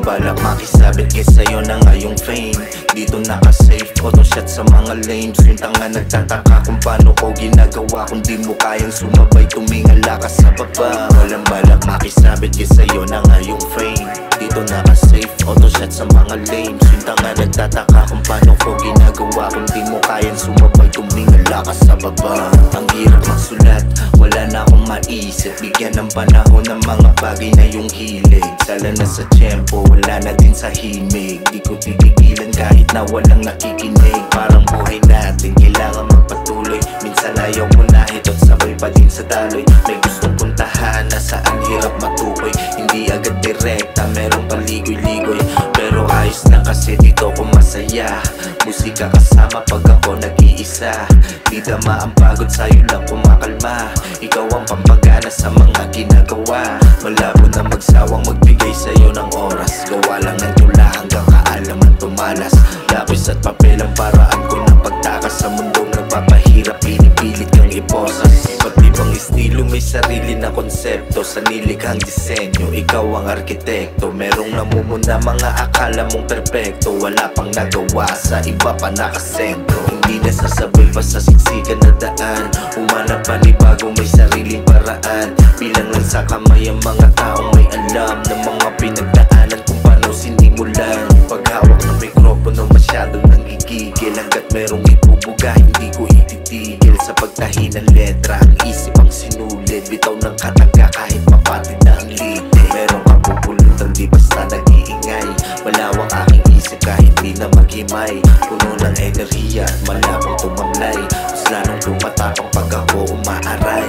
balak makisabit kay sa'yo na nga yung fame. Dito naka-safe, photoshot sa mga lames. Yung tanga nagtataka kung paano ko ginagawa. Kung di mo kayang sumabay, tumingala ka sa baba. Walang balak makisabit kay sa'yo na nga yung fame. Dito naka-safe, photoshot sa mga lames. Yung tanga nagtataka kung paano ko ginagawa. Kung di mo kayang sumabay, tumingala ka sa baba. Ang hirap magsulat, wala na akong maisip. Bigyan ng panahon ng mga bagay na yung hilig. Sala na sa tiyempo, wala na din sa himig. Di ko titigilan kahit na walang nakikinig. Parang buhay natin, kailangan magpatuloy. Minsan ayaw mo na hit at sabay pa din sa daloy. May gustong puntahan na saan hirap matukoy. Hindi agad direkta, merong paligoy-ligoy. Pero ayos na kasi dito ko masaya. Musika kasama pag ako nag-iisa. Di dama ang pagod, sa'yo lang kumakalma. Ikaw ang pampagana sa mga ginagawa. Malabo na magsawang magbigay sa'yo ng oras. Gawa lang ng tula hanggang kaalaman tumalas. Lapis at papel ang paraan ko ng pagtakas. Sa mundong nagpapahirap, pinipilit kang iposas. Iba't ibang estilo, may sarili na konsepto. Sa nilikhang disenyo, ikaw ang arkitekto. Merong namumuna mga akala mong perpekto. Wala pang nagawa, sa iba pa nakasentro. Hindi nasasabay pa sa siksikan na daan. Humanap pa ni bago, may sariling paraan. Bilang lang sa kamay ang mga taong may alam ng mga pinagdaanan kung paano sinimulan. Paghawak ng mikropono masyado nanggigigil. Hanggat merong ibubuga, hindi ko ititigil. Sa pagtahi ng letra, ang isip ang sinulid. Bitaw ng kataga kahit mapatid na ang lite. Merong kapupulutan, di basta nag-iingay. Malawak aking isip kahit di na maghimay. Puno ng enerhiya at malabong tumamlay. Mas lalong tumatapang pag ako umaaray.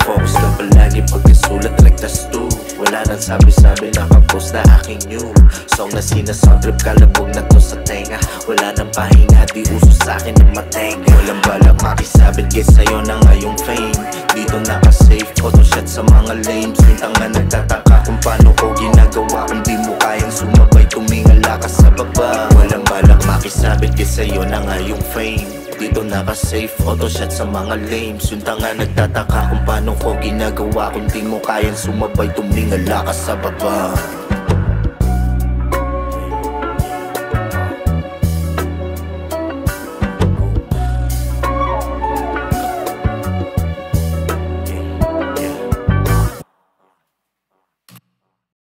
Focus ka palagi pagkasulat, rektas to. Wala nang sabi-sabi, nakapost na aking new song na sinasoundtrip, kalabog na to sa tenga. Wala nang pahinga, di uso sa'kin ng matenga. Walang balak makisabit kay sa'yo na nga yung fame. Dito naka-safe, photoshot sa mga lames. Yung tanga nagtataka kung paano ko ginagawa. Kung di mo kayang sumabay, tumingala ka sa baba. Walang balak makisabit kay sa'yo na nga yung fame. Dito naka-safe, photoshot sa mga lames. Yung tanga nagtataka kung paano ko ginagawa. Kung di mo kayang sumabay, tumingala ka sa baba.